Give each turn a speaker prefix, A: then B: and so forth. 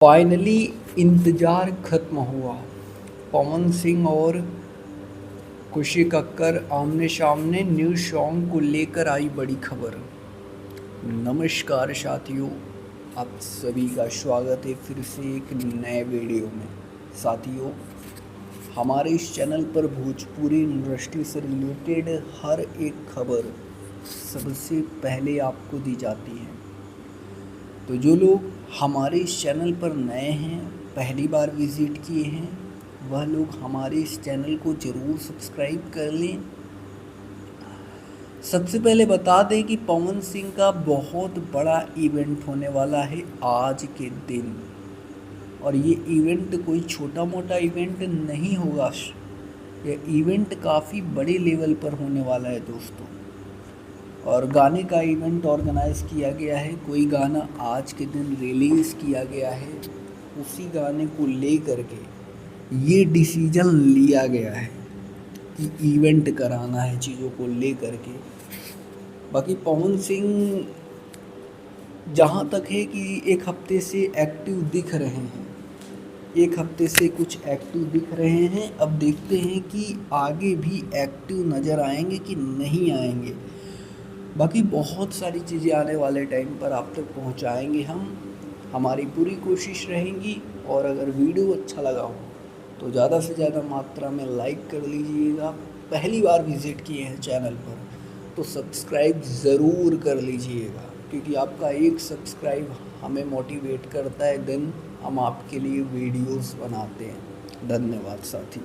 A: Finally इंतज़ार खत्म हुआ। पवन सिंह और खुशी कक्कर आमने सामने न्यू सॉन्ग को लेकर आई बड़ी खबर। नमस्कार साथियों, आप सभी का स्वागत है फिर से एक नए वीडियो में। साथियों, हमारे इस चैनल पर भोजपुरी इंडस्ट्री से रिलेटेड हर एक खबर सबसे पहले आपको दी जाती है। तो जो लोग हमारे इस चैनल पर नए हैं, पहली बार विज़िट किए हैं, वह लोग हमारे इस चैनल को ज़रूर सब्सक्राइब कर लें। सबसे पहले बता दें कि पवन सिंह का बहुत बड़ा इवेंट होने वाला है आज के दिन, और ये इवेंट कोई छोटा मोटा इवेंट नहीं होगा। यह इवेंट काफ़ी बड़े लेवल पर होने वाला है दोस्तों। और गाने का इवेंट ऑर्गेनाइज़ किया गया है। कोई गाना आज के दिन रिलीज़ किया गया है, उसी गाने को ले कर के ये डिसीजन लिया गया है कि इवेंट कराना है चीज़ों को ले कर के। बाकी पवन सिंह जहाँ तक है कि एक हफ्ते से एक्टिव दिख रहे हैं, एक हफ्ते से कुछ एक्टिव दिख रहे हैं। अब देखते हैं कि आगे भी एक्टिव नज़र आएंगे कि नहीं आएंगे। बाकी बहुत सारी चीज़ें आने वाले टाइम पर आप तक पहुंचाएंगे हम, हमारी पूरी कोशिश रहेगी। और अगर वीडियो अच्छा लगा हो तो ज़्यादा से ज़्यादा मात्रा में लाइक कर लीजिएगा। पहली बार विज़िट किए हैं चैनल पर तो सब्सक्राइब ज़रूर कर लीजिएगा, क्योंकि आपका एक सब्सक्राइब हमें मोटिवेट करता है। देन हम आपके लिए वीडियोस बनाते हैं। धन्यवाद साथी।